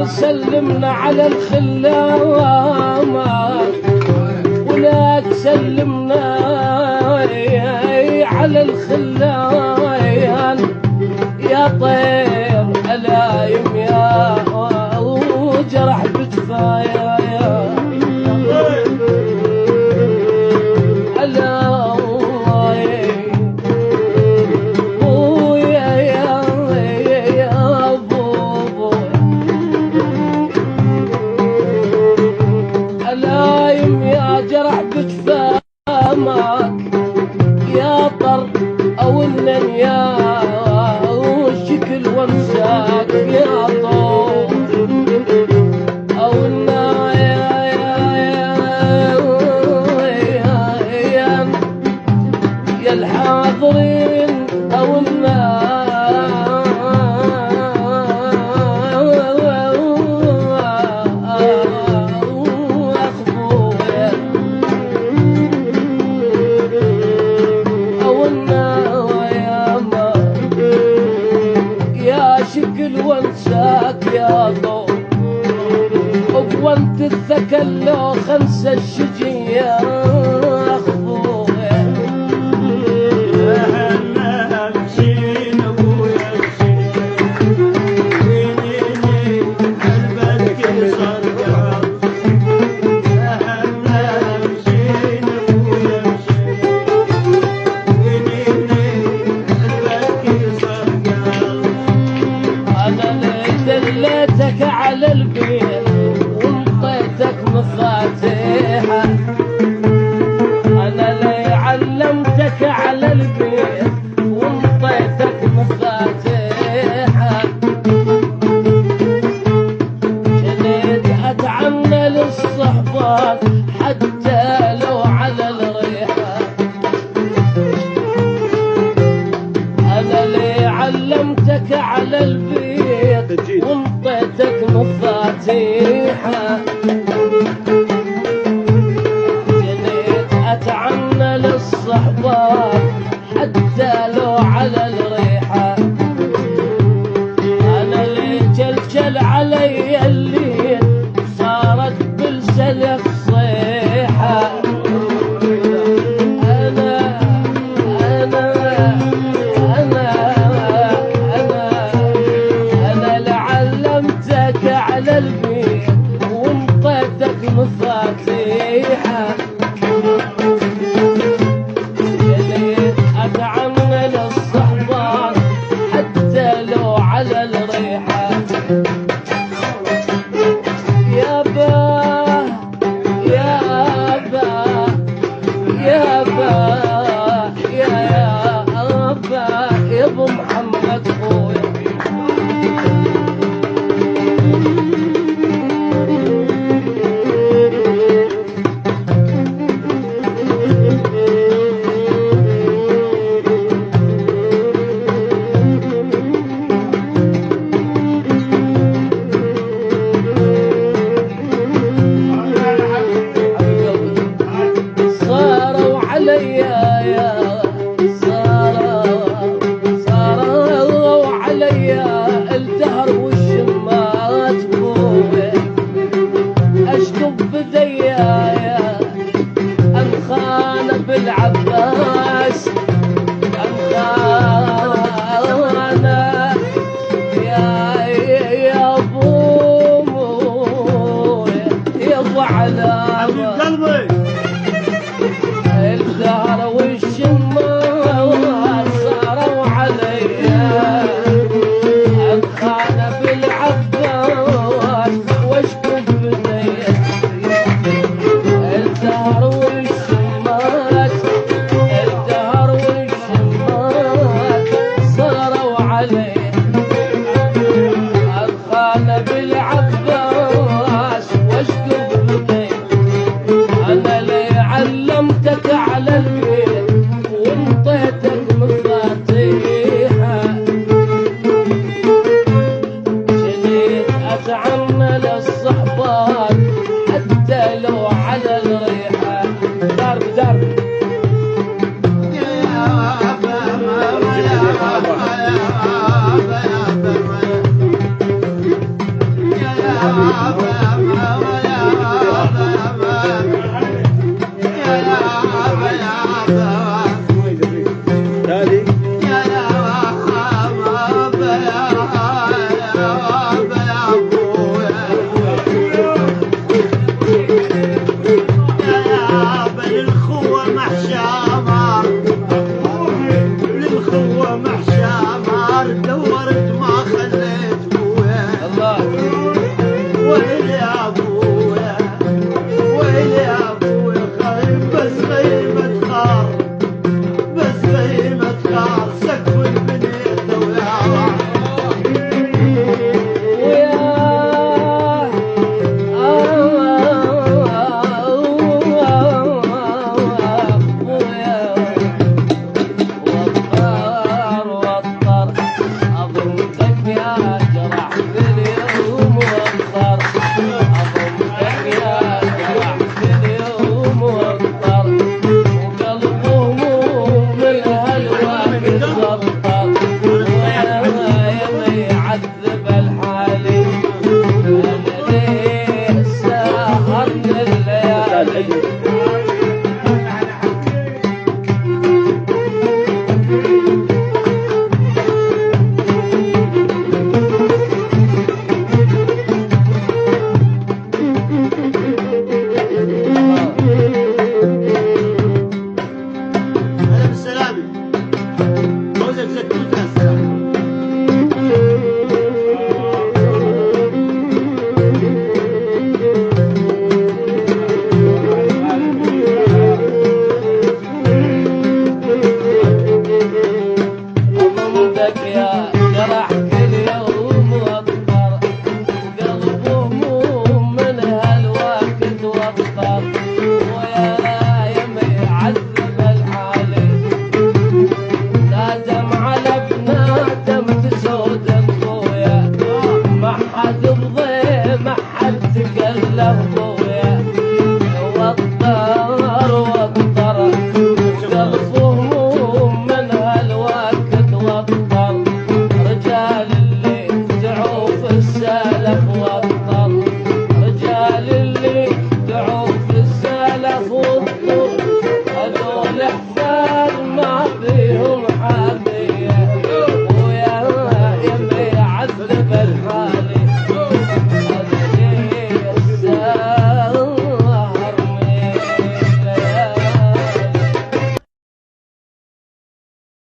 سلمنا على الخلامة ولا تسلمنا على الخلان يا طير ألايم يا وجرح بجفايا يا جرح بجفامك يا طر او النن يا شكل وامساك يا طور او يا الحاضرين او شكل وانساك يا ضو وانت الثكل لو خمسة الشجية اخذوها اهلنا امشين ابويا وينيني قلبك صرقع اهلنا امشين ابويا وينيني قلبك صرقع أنا دليتك على البيت وانطيتك مفاتيحه أنا اللي علمتك على البيت وانطيتك مفاتيحه جنيت أتعنى للصحبات حتى لو على الريحة أنا اللي علمتك على البيت وانطيتك مفاتيحه جنيت أتعنى للصحبات